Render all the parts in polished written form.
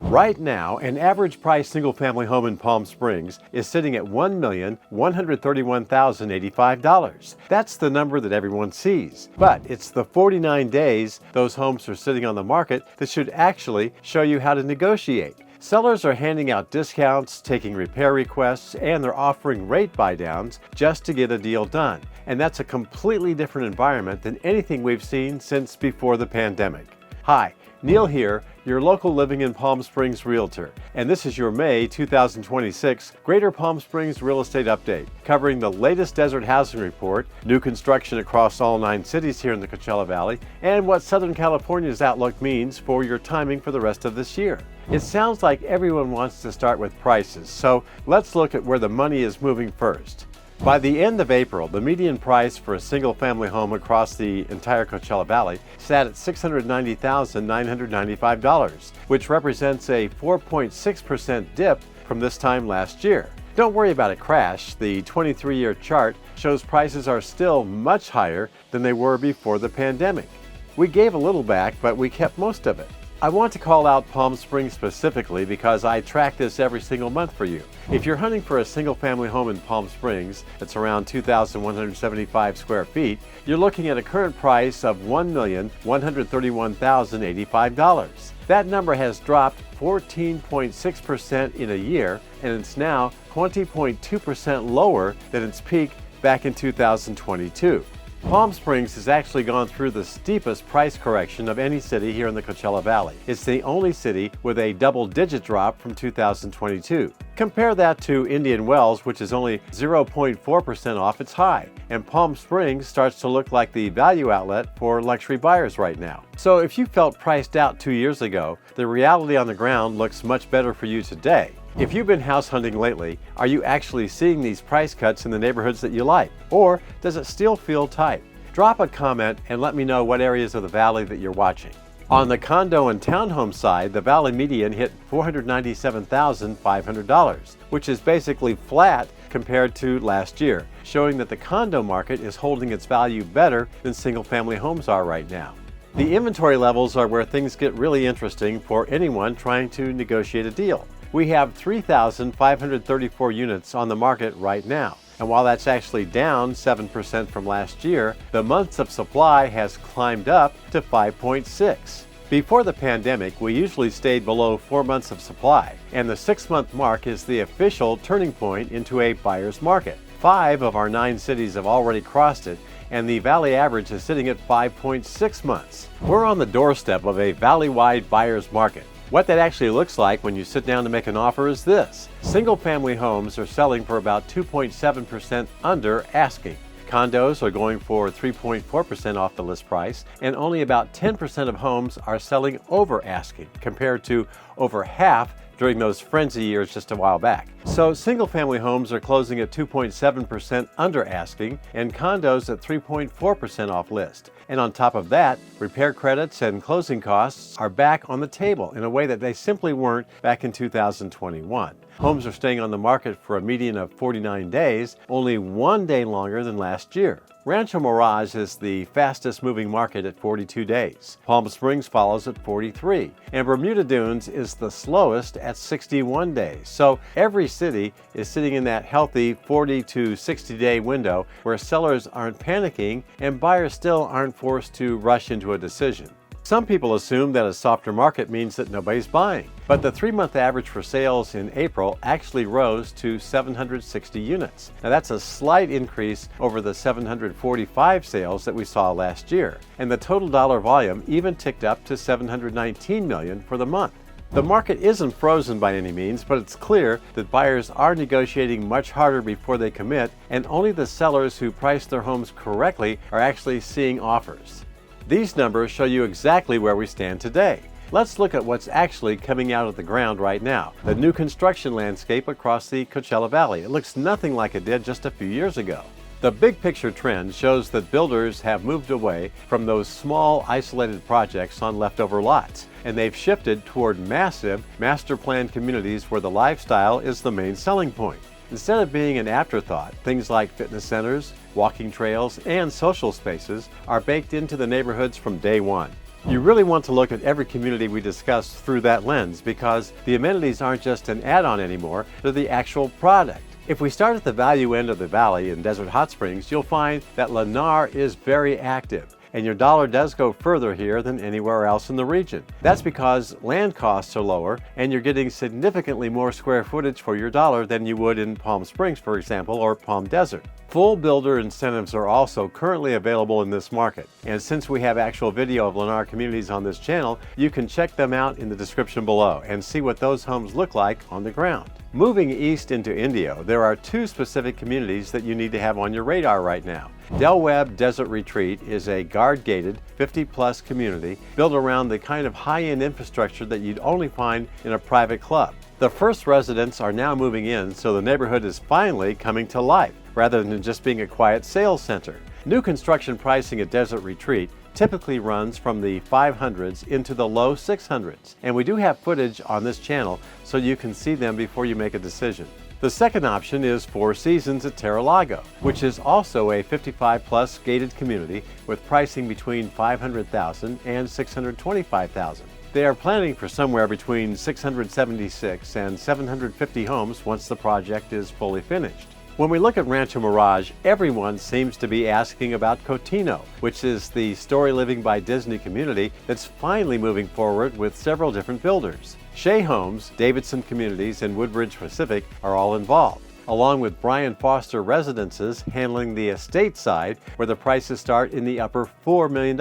Right now, an average price single-family home in Palm Springs is sitting at $1,131,085. That's the number that everyone sees. But it's the 49 days those homes are sitting on the market that should actually show you how to negotiate. Sellers are handing out discounts, taking repair requests, and they're offering rate buydowns just to get a deal done. And that's a completely different environment than anything we've seen since before the pandemic. Hi, Neal here, your local living in Palm Springs realtor, and this is your May 2026 Greater Palm Springs Real Estate Update, covering the latest desert housing report, new construction across all 9 cities here in the Coachella Valley, and what Southern California's outlook means for your timing for the rest of this year. It sounds like everyone wants to start with prices, so let's look at where the money is moving first. By the end of April, the median price for a single-family home across the entire Coachella Valley sat at $690,995, which represents a 4.6% dip from this time last year. Don't worry about a crash. The 23-year chart shows prices are still much higher than they were before the pandemic. We gave a little back, but we kept most of it. I want to call out Palm Springs specifically because I track this every single month for you. If you're hunting for a single-family home in Palm Springs that's around 2,175 square feet, you're looking at a current price of $1,131,085. That number has dropped 14.6% in a year, and it's now 20.2% lower than its peak back in 2022. Palm Springs has actually gone through the steepest price correction of any city here in the Coachella Valley. It's the only city with a double-digit drop from 2022. Compare that to Indian Wells, which is only 0.4% off its high, and Palm Springs starts to look like the value outlet for luxury buyers right now. So if you felt priced out 2 years ago, the reality on the ground looks much better for you today. If you've been house hunting lately, are you actually seeing these price cuts in the neighborhoods that you like? Or does it still feel tight? Drop a comment and let me know what areas of the valley that you're watching. On the condo and townhome side, the valley median hit $497,500, which is basically flat compared to last year, showing that the condo market is holding its value better than single-family homes are right now. The inventory levels are where things get really interesting for anyone trying to negotiate a deal. We have 3,534 units on the market right now. And while that's actually down 7% from last year, the months of supply has climbed up to 5.6. Before the pandemic, we usually stayed below 4 months of supply, and the 6-month mark is the official turning point into a buyer's market. 5 of our 9 cities have already crossed it, and the valley average is sitting at 5.6 months. We're on the doorstep of a valley-wide buyer's market. What that actually looks like when you sit down to make an offer is this. Single-family homes are selling for about 2.7% under asking. Condos are going for 3.4% off the list price, and only about 10% of homes are selling over asking, compared to over half during those frenzy years just a while back. So single-family homes are closing at 2.7% under asking, and condos at 3.4% off list. And on top of that, repair credits and closing costs are back on the table in a way that they simply weren't back in 2021. Homes are staying on the market for a median of 49 days, only 1 day longer than last year. Rancho Mirage is the fastest moving market at 42 days. Palm Springs follows at 43, and Bermuda Dunes is the slowest at 61 days. So every city is sitting in that healthy 40 to 60 day window where sellers aren't panicking and buyers still aren't forced to rush into a decision. Some people assume that a softer market means that nobody's buying, but the 3-month average for sales in April actually rose to 760 units. Now that's a slight increase over the 745 sales that we saw last year, and the total dollar volume even ticked up to $719 million for the month. The market isn't frozen by any means, but it's clear that buyers are negotiating much harder before they commit, and only the sellers who price their homes correctly are actually seeing offers. These numbers show you exactly where we stand today. Let's look at what's actually coming out of the ground right now, the new construction landscape across the Coachella Valley. It looks nothing like it did just a few years ago. The big picture trend shows that builders have moved away from those small, isolated projects on leftover lots, and they've shifted toward massive, master-planned communities where the lifestyle is the main selling point. Instead of being an afterthought, things like fitness centers, walking trails, and social spaces are baked into the neighborhoods from day one. You really want to look at every community we discuss through that lens because the amenities aren't just an add-on anymore, they're the actual product. If we start at the value end of the valley in Desert Hot Springs, you'll find that Lennar is very active. And your dollar does go further here than anywhere else in the region. That's because land costs are lower and you're getting significantly more square footage for your dollar than you would in Palm Springs, for example, or Palm Desert. Full builder incentives are also currently available in this market. And since we have actual video of Lennar communities on this channel, you can check them out in the description below and see what those homes look like on the ground. Moving east into Indio, there are two specific communities that you need to have on your radar right now. Del Webb Desert Retreat is a guard-gated 50-plus community built around the kind of high-end infrastructure that you'd only find in a private club. The first residents are now moving in, so the neighborhood is finally coming to life, rather than just being a quiet sales center. New construction pricing at Desert Retreat typically runs from the 500s into the low 600s, and we do have footage on this channel so you can see them before you make a decision. The second option is Four Seasons at Terra-Lago, which is also a 55-plus gated community with pricing between $500,000 and $625,000. They are planning for somewhere between 676 and 750 homes once the project is fully finished. When we look at Rancho Mirage, everyone seems to be asking about Cotino, which is the Story Living by Disney community that's finally moving forward with several different builders. Shea Homes, Davidson Communities, and Woodbridge Pacific are all involved, along with Brian Foster Residences handling the estate side, where the prices start in the upper $4 million.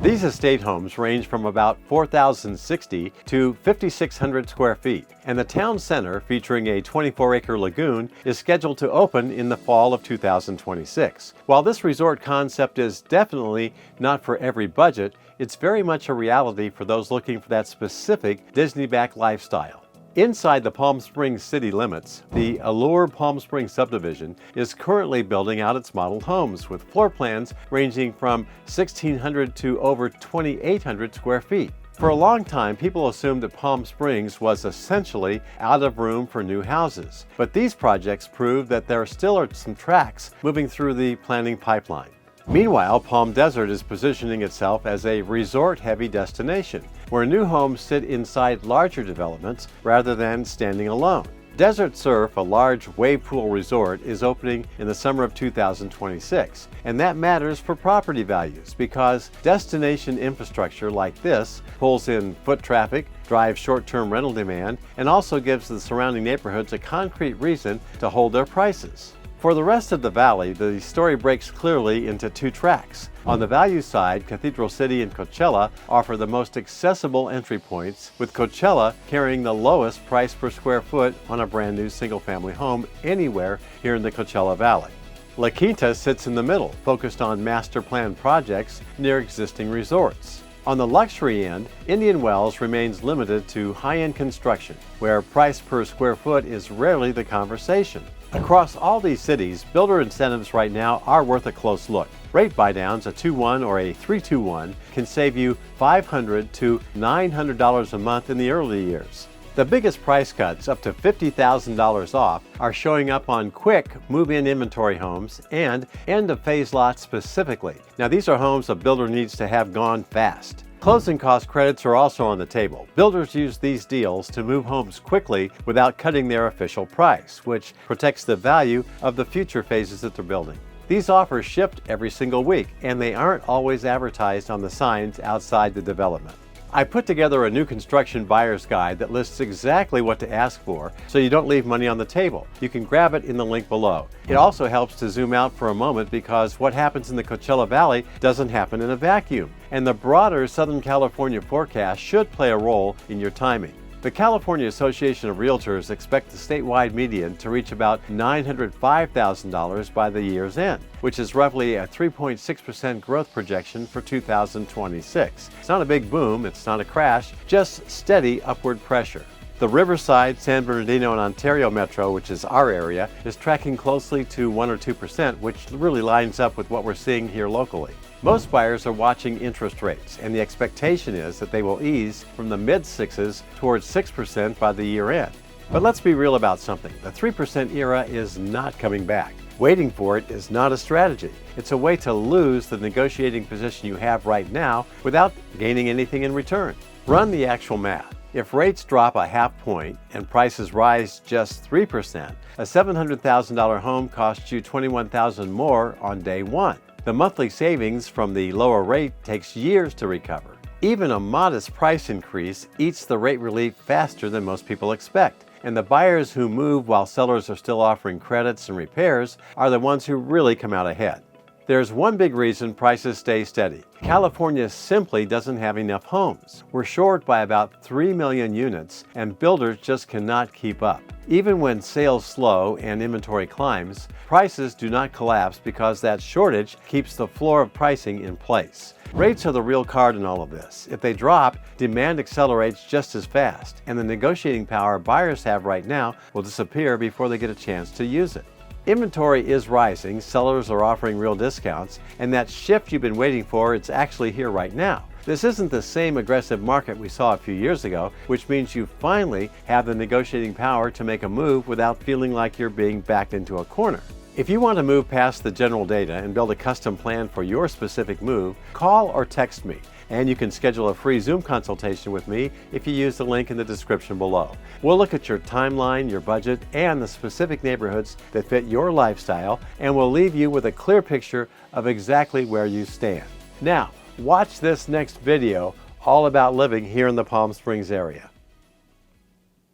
These estate homes range from about 4,060 to 5,600 square feet, and the town center, featuring a 24-acre lagoon, is scheduled to open in the fall of 2026. While this resort concept is definitely not for every budget, it's very much a reality for those looking for that specific Disney-backed lifestyle. Inside the Palm Springs city limits, the Allure Palm Springs subdivision is currently building out its model homes with floor plans ranging from 1,600 to over 2,800 square feet. For a long time, people assumed that Palm Springs was essentially out of room for new houses, but these projects prove that there still are some tracks moving through the planning pipeline. Meanwhile, Palm Desert is positioning itself as a resort-heavy destination, where new homes sit inside larger developments rather than standing alone. Desert Surf, a large wave pool resort, is opening in the summer of 2026, and that matters for property values because destination infrastructure like this pulls in foot traffic, drives short-term rental demand, and also gives the surrounding neighborhoods a concrete reason to hold their prices. For the rest of the valley, the story breaks clearly into two tracks. On the value side, Cathedral City and Coachella offer the most accessible entry points, with Coachella carrying the lowest price per square foot on a brand new single-family home anywhere here in the Coachella Valley. La Quinta sits in the middle, focused on master plan projects near existing resorts. On the luxury end, Indian Wells remains limited to high-end construction, where price per square foot is rarely the conversation. Across all these cities, builder incentives right now are worth a close look. Rate buydowns, a 2-1 or a 3-2-1, can save you $500 to $900 a month in the early years. The biggest price cuts, up to $50,000 off, are showing up on quick move-in inventory homes and end-of-phase lots specifically. Now, these are homes a builder needs to have gone fast. Closing cost credits are also on the table. Builders use these deals to move homes quickly without cutting their official price, which protects the value of the future phases that they're building. These offers shipped every single week, and they aren't always advertised on the signs outside the development. I put together a new construction buyer's guide that lists exactly what to ask for so you don't leave money on the table. You can grab it in the link below. It also helps to zoom out for a moment because what happens in the Coachella Valley doesn't happen in a vacuum, and the broader Southern California forecast should play a role in your timing. The California Association of Realtors expects the statewide median to reach about $905,000 by the year's end, which is roughly a 3.6% growth projection for 2026. It's not a big boom, it's not a crash, just steady upward pressure. The Riverside, San Bernardino, and Ontario Metro, which is our area, is tracking closely to 1 or 2%, which really lines up with what we're seeing here locally. Most buyers are watching interest rates, and the expectation is that they will ease from the mid-6s towards 6% by the year end. But let's be real about something. The 3% era is not coming back. Waiting for it is not a strategy. It's a way to lose the negotiating position you have right now without gaining anything in return. Run the actual math. If rates drop a half point and prices rise just 3%, a $700,000 home costs you $21,000 more on day one. The monthly savings from the lower rate takes years to recover. Even a modest price increase eats the rate relief faster than most people expect. And the buyers who move while sellers are still offering credits and repairs are the ones who really come out ahead. There's one big reason prices stay steady. California simply doesn't have enough homes. We're short by about 3 million units, and builders just cannot keep up. Even when sales slow and inventory climbs, prices do not collapse because that shortage keeps the floor of pricing in place. Rates are the real card in all of this. If they drop, demand accelerates just as fast, and the negotiating power buyers have right now will disappear before they get a chance to use it. Inventory is rising, sellers are offering real discounts, and that shift you've been waiting for, it's actually here right now. This isn't the same aggressive market we saw a few years ago, which means you finally have the negotiating power to make a move without feeling like you're being backed into a corner. If you want to move past the general data and build a custom plan for your specific move, call or text me. And you can schedule a free Zoom consultation with me if you use the link in the description below. We'll look at your timeline, your budget, and the specific neighborhoods that fit your lifestyle, and we'll leave you with a clear picture of exactly where you stand. Now, watch this next video all about living here in the Palm Springs area.